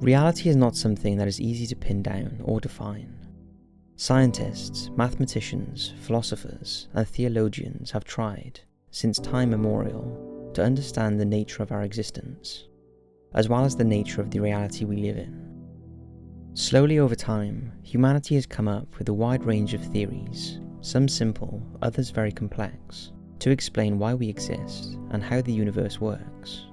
Reality is not something that is easy to pin down or define. Scientists, mathematicians, philosophers, and theologians have tried, since time immemorial, to understand the nature of our existence, as well as the nature of the reality we live in. Slowly over time, humanity has come up with a wide range of theories, some simple, others very complex, to explain why we exist and how the universe works.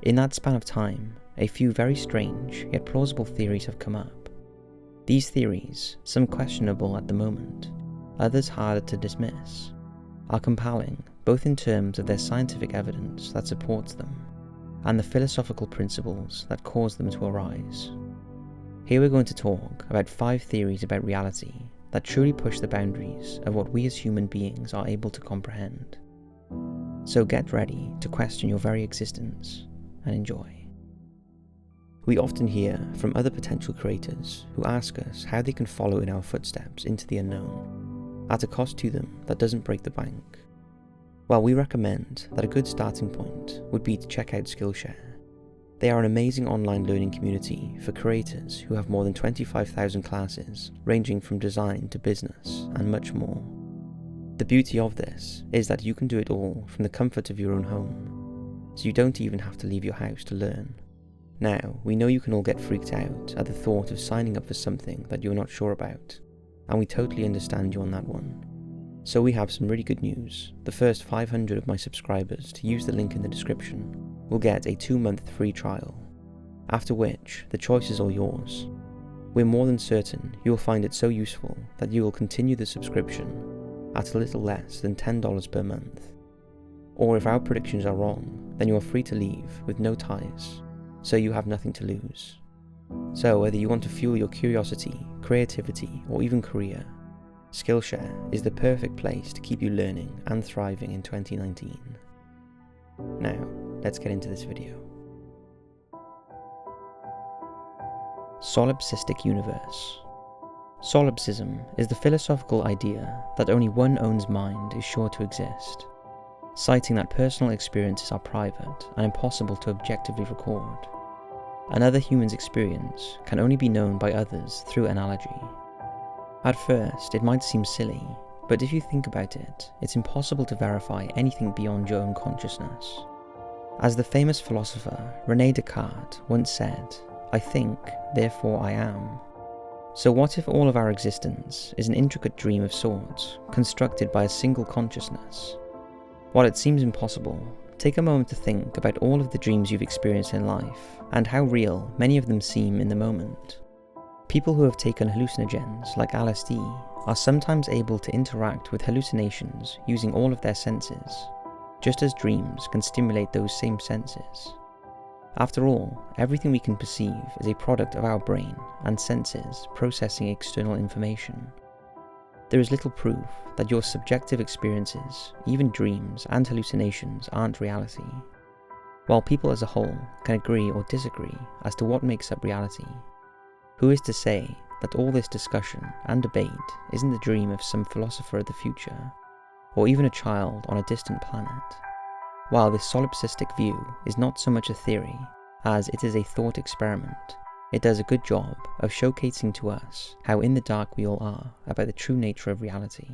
In that span of time, a few very strange yet plausible theories have come up. These theories, some questionable at the moment, others harder to dismiss, are compelling both in terms of their scientific evidence that supports them and the philosophical principles that cause them to arise. Here we're going to talk about 5 theories about reality that truly push the boundaries of what we as human beings are able to comprehend. So get ready to question your very existence and enjoy. We often hear from other potential creators who ask us how they can follow in our footsteps into the unknown, at a cost to them that doesn't break the bank. Well, we recommend that a good starting point would be to check out Skillshare. They are an amazing online learning community for creators who have more than 25,000 classes, ranging from design to business and much more. The beauty of this is that you can do it all from the comfort of your own home, so you don't even have to leave your house to learn. Now, we know you can all get freaked out at the thought of signing up for something that you're not sure about, and we totally understand you on that one. So we have some really good news. The first 500 of my subscribers to use the link in the description will get a 2-month free trial, after which the choice is all yours. We're more than certain you will find it so useful that you will continue the subscription at a little less than $10 per month. Or if our predictions are wrong, then you are free to leave with no ties, so you have nothing to lose. So whether you want to fuel your curiosity, creativity, or even career, Skillshare is the perfect place to keep you learning and thriving in 2019. Now, let's get into this video. Solipsistic Universe. Solipsism is the philosophical idea that only one own's mind is sure to exist, citing that personal experiences are private and impossible to objectively record. Another human's experience can only be known by others through analogy. At first, it might seem silly, but if you think about it, it's impossible to verify anything beyond your own consciousness. As the famous philosopher René Descartes once said, "I think, therefore I am." So what if all of our existence is an intricate dream of sorts, constructed by a single consciousness? While it seems impossible, take a moment to think about all of the dreams you've experienced in life, and how real many of them seem in the moment. People who have taken hallucinogens like LSD are sometimes able to interact with hallucinations using all of their senses, just as dreams can stimulate those same senses. After all, everything we can perceive is a product of our brain and senses processing external information. There is little proof that your subjective experiences, even dreams and hallucinations, aren't reality. While people as a whole can agree or disagree as to what makes up reality, who is to say that all this discussion and debate isn't the dream of some philosopher of the future, or even a child on a distant planet? While this solipsistic view is not so much a theory as it is a thought experiment, it does a good job of showcasing to us how in the dark we all are about the true nature of reality.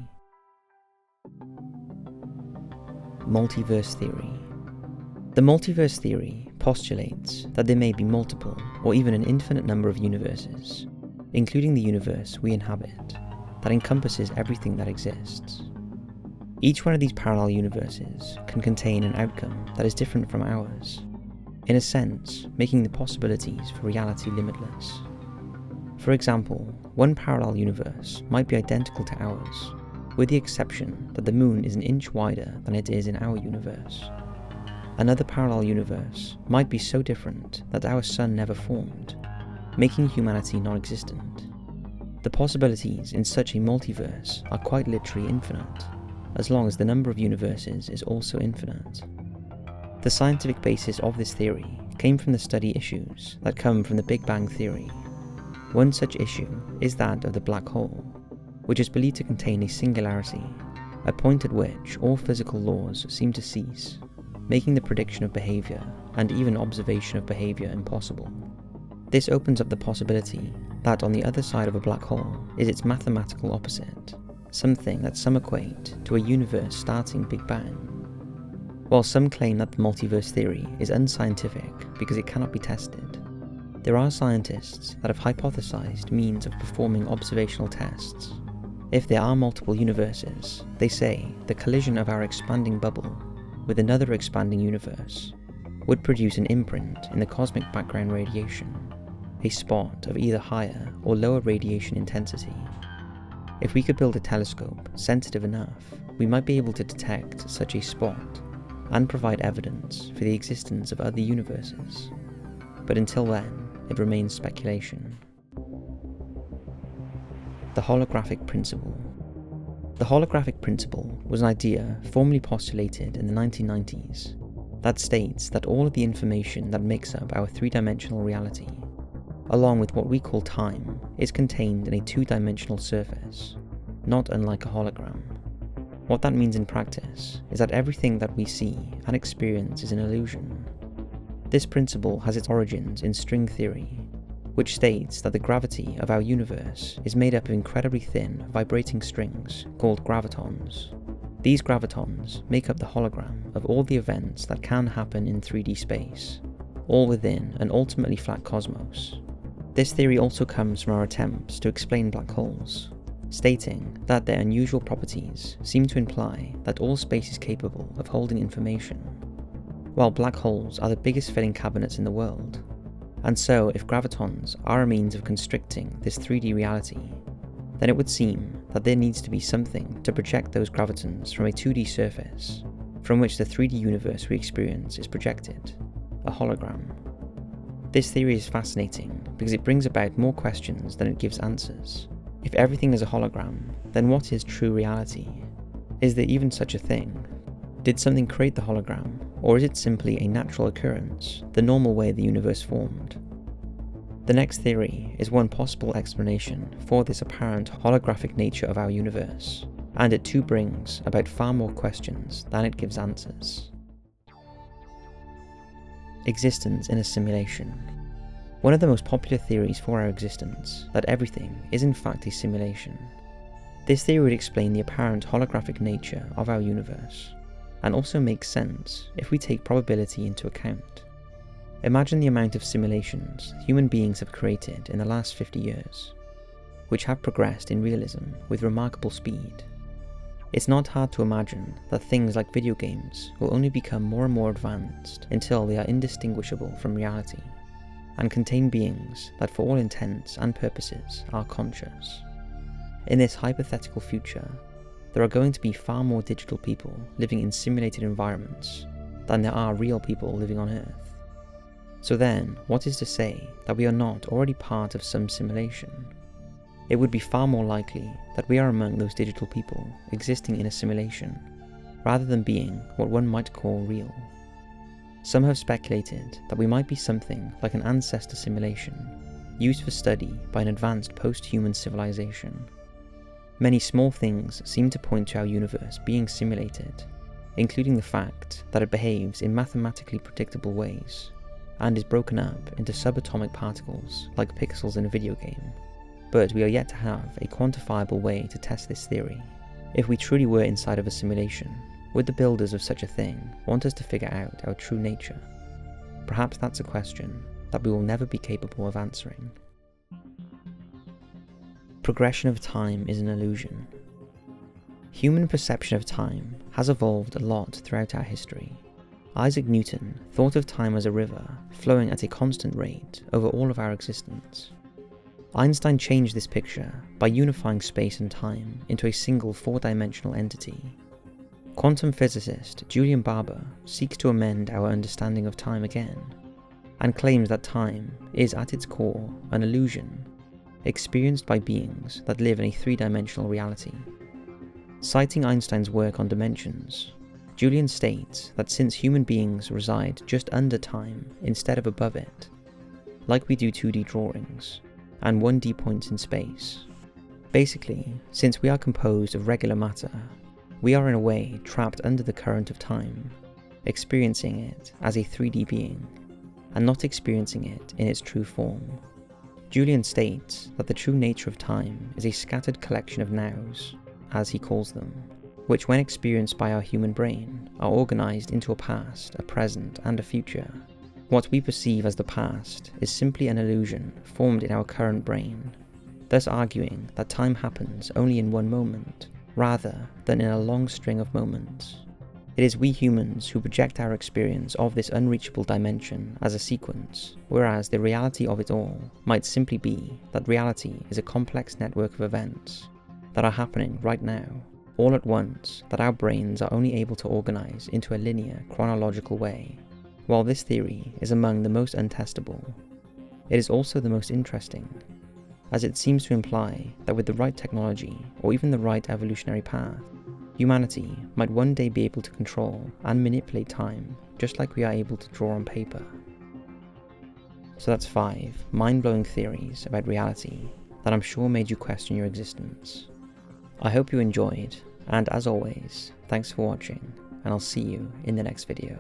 Multiverse Theory. The multiverse theory postulates that there may be multiple or even an infinite number of universes, including the universe we inhabit, that encompasses everything that exists. Each one of these parallel universes can contain an outcome that is different from ours, in a sense making the possibilities for reality limitless. For example, one parallel universe might be identical to ours, with the exception that the moon is an inch wider than it is in our universe. Another parallel universe might be so different that our sun never formed, making humanity non-existent. The possibilities in such a multiverse are quite literally infinite, as long as the number of universes is also infinite. The scientific basis of this theory came from the study issues that come from the Big Bang Theory. One such issue is that of the black hole, which is believed to contain a singularity, a point at which all physical laws seem to cease, making the prediction of behaviour and even observation of behaviour impossible. This opens up the possibility that on the other side of a black hole is its mathematical opposite, something that some equate to a universe starting Big Bang. While some claim that the multiverse theory is unscientific because it cannot be tested, there are scientists that have hypothesized means of performing observational tests. If there are multiple universes, they say the collision of our expanding bubble with another expanding universe would produce an imprint in the cosmic background radiation, a spot of either higher or lower radiation intensity. If we could build a telescope sensitive enough, we might be able to detect such a spot and provide evidence for the existence of other universes. But until then, it remains speculation. The Holographic Principle. The Holographic Principle was an idea formerly postulated in the 1990s that states that all of the information that makes up our three-dimensional reality, along with what we call time, is contained in a two-dimensional surface, not unlike a hologram. What that means in practice is that everything that we see and experience is an illusion. This principle has its origins in string theory, which states that the gravity of our universe is made up of incredibly thin, vibrating strings called gravitons. These gravitons make up the hologram of all the events that can happen in 3D space, all within an ultimately flat cosmos. This theory also comes from our attempts to explain black holes, stating that their unusual properties seem to imply that all space is capable of holding information, while black holes are the biggest filling cabinets in the world. And so, if gravitons are a means of constricting this 3D reality, then it would seem that there needs to be something to project those gravitons from a 2D surface, from which the 3D universe we experience is projected, a hologram. This theory is fascinating because it brings about more questions than it gives answers. If everything is a hologram, then what is true reality? Is there even such a thing? Did something create the hologram, or is it simply a natural occurrence, the normal way the universe formed? The next theory is one possible explanation for this apparent holographic nature of our universe, and it too brings about far more questions than it gives answers. Existence in a simulation. One of the most popular theories for our existence, that everything is in fact a simulation. This theory would explain the apparent holographic nature of our universe, and also makes sense if we take probability into account. Imagine the amount of simulations human beings have created in the last 50 years, which have progressed in realism with remarkable speed. It's not hard to imagine that things like video games will only become more and more advanced until they are indistinguishable from reality, and contain beings that for all intents and purposes are conscious. In this hypothetical future, there are going to be far more digital people living in simulated environments than there are real people living on Earth. So then, what is to say that we are not already part of some simulation? It would be far more likely that we are among those digital people existing in a simulation, rather than being what one might call real. Some have speculated that we might be something like an ancestor simulation, used for study by an advanced post-human civilization. Many small things seem to point to our universe being simulated, including the fact that it behaves in mathematically predictable ways, and is broken up into subatomic particles like pixels in a video game. But we are yet to have a quantifiable way to test this theory. If we truly were inside of a simulation, would the builders of such a thing want us to figure out our true nature? Perhaps that's a question that we will never be capable of answering. Progression of time is an illusion. Human perception of time has evolved a lot throughout our history. Isaac Newton thought of time as a river flowing at a constant rate over all of our existence. Einstein changed this picture by unifying space and time into a single four-dimensional entity. Quantum physicist Julian Barber seeks to amend our understanding of time again, and claims that time is at its core an illusion, experienced by beings that live in a three-dimensional reality. Citing Einstein's work on dimensions, Julian states that since human beings reside just under time instead of above it, like we do 2D drawings, and 1D points in space, basically, since we are composed of regular matter, we are in a way trapped under the current of time, experiencing it as a 3D being, and not experiencing it in its true form. Julian states that the true nature of time is a scattered collection of nows, as he calls them, which when experienced by our human brain are organised into a past, a present, and a future. What we perceive as the past is simply an illusion formed in our current brain, thus arguing that time happens only in one moment, rather than in a long string of moments. It is we humans who project our experience of this unreachable dimension as a sequence, whereas the reality of it all might simply be that reality is a complex network of events that are happening right now, all at once, that our brains are only able to organise into a linear, chronological way. While this theory is among the most untestable, it is also the most interesting, as it seems to imply that with the right technology, or even the right evolutionary path, humanity might one day be able to control and manipulate time just like we are able to draw on paper. So that's 5 mind-blowing theories about reality that I'm sure made you question your existence. I hope you enjoyed, and as always, thanks for watching, and I'll see you in the next video.